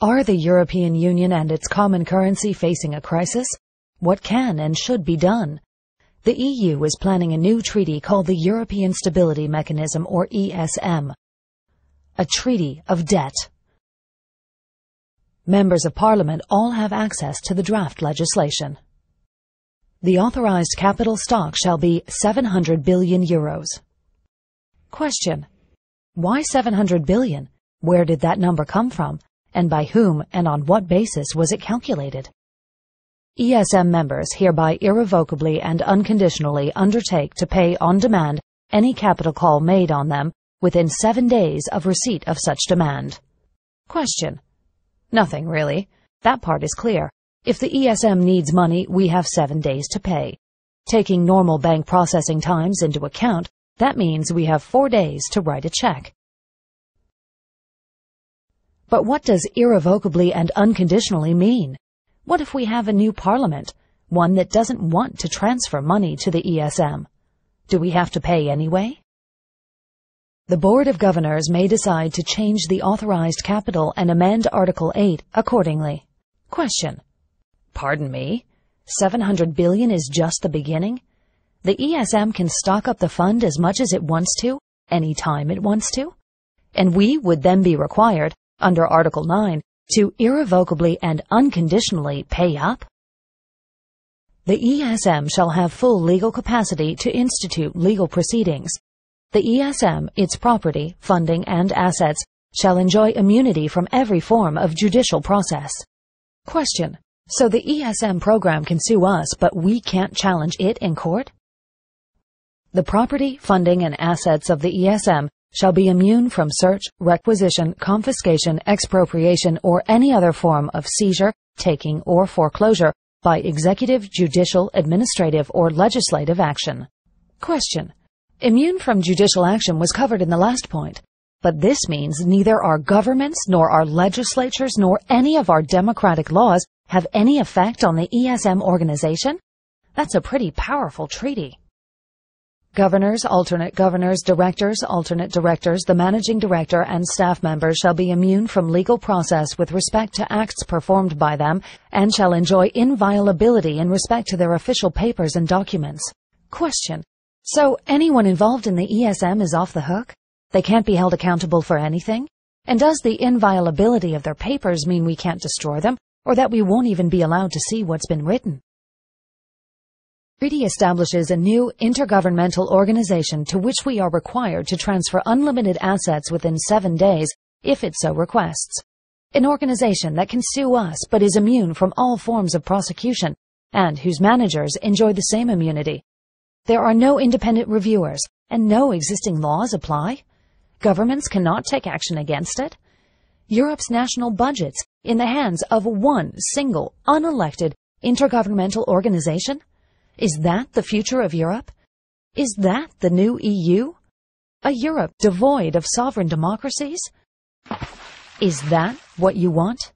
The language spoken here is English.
Are the European Union and its common currency facing a crisis? What can and should be done? The EU is planning a new treaty called the European Stability Mechanism, or ESM. A treaty of debt. Members of Parliament all have access to the draft legislation. The authorized capital stock shall be 700 billion euros. Question: why 700 billion? Where did that number come from? And by whom and on what basis was it calculated? ESM members hereby irrevocably and unconditionally undertake to pay on demand any capital call made on them within 7 days of receipt of such demand. Question: nothing really. That part is clear. If the ESM needs money, we have 7 days to pay. Taking normal bank processing times into account, that means we have 4 days to write a check. But what does irrevocably and unconditionally mean? What if we have a new parliament, one that doesn't want to transfer money to the ESM? Do we have to pay anyway? The Board of Governors may decide to change the authorized capital and amend Article 8 accordingly. Question: pardon me, 700 billion is just the beginning? The ESM can stock up the fund as much as it wants to, any time it wants to? And we would then be required, under Article 9, to irrevocably and unconditionally pay up? The ESM shall have full legal capacity to institute legal proceedings. The ESM, its property, funding, and assets, shall enjoy immunity from every form of judicial process. Question: so the ESM program can sue us, but we can't challenge it in court? The property, funding, and assets of the ESM shall be immune from search, requisition, confiscation, expropriation, or any other form of seizure, taking, or foreclosure by executive, judicial, administrative, or legislative action. Question: immune from judicial action was covered in the last point, but this means neither our governments, nor our legislatures, nor any of our democratic laws have any effect on the ESM organization? That's a pretty powerful treaty. Governors, alternate governors, directors, alternate directors, the managing director, and staff members shall be immune from legal process with respect to acts performed by them, and shall enjoy inviolability in respect to their official papers and documents. Question: so anyone involved in the ESM is off the hook? They can't be held accountable for anything? And does the inviolability of their papers mean we can't destroy them, or that we won't even be allowed to see what's been written? The treaty establishes a new intergovernmental organization to which we are required to transfer unlimited assets within 7 days if it so requests. An organization that can sue us but is immune from all forms of prosecution, and whose managers enjoy the same immunity. There are no independent reviewers, and no existing laws apply. Governments cannot take action against it. Europe's national budgets in the hands of one single, unelected, intergovernmental organization? Is that the future of Europe? Is that the new EU? A Europe devoid of sovereign democracies? Is that what you want?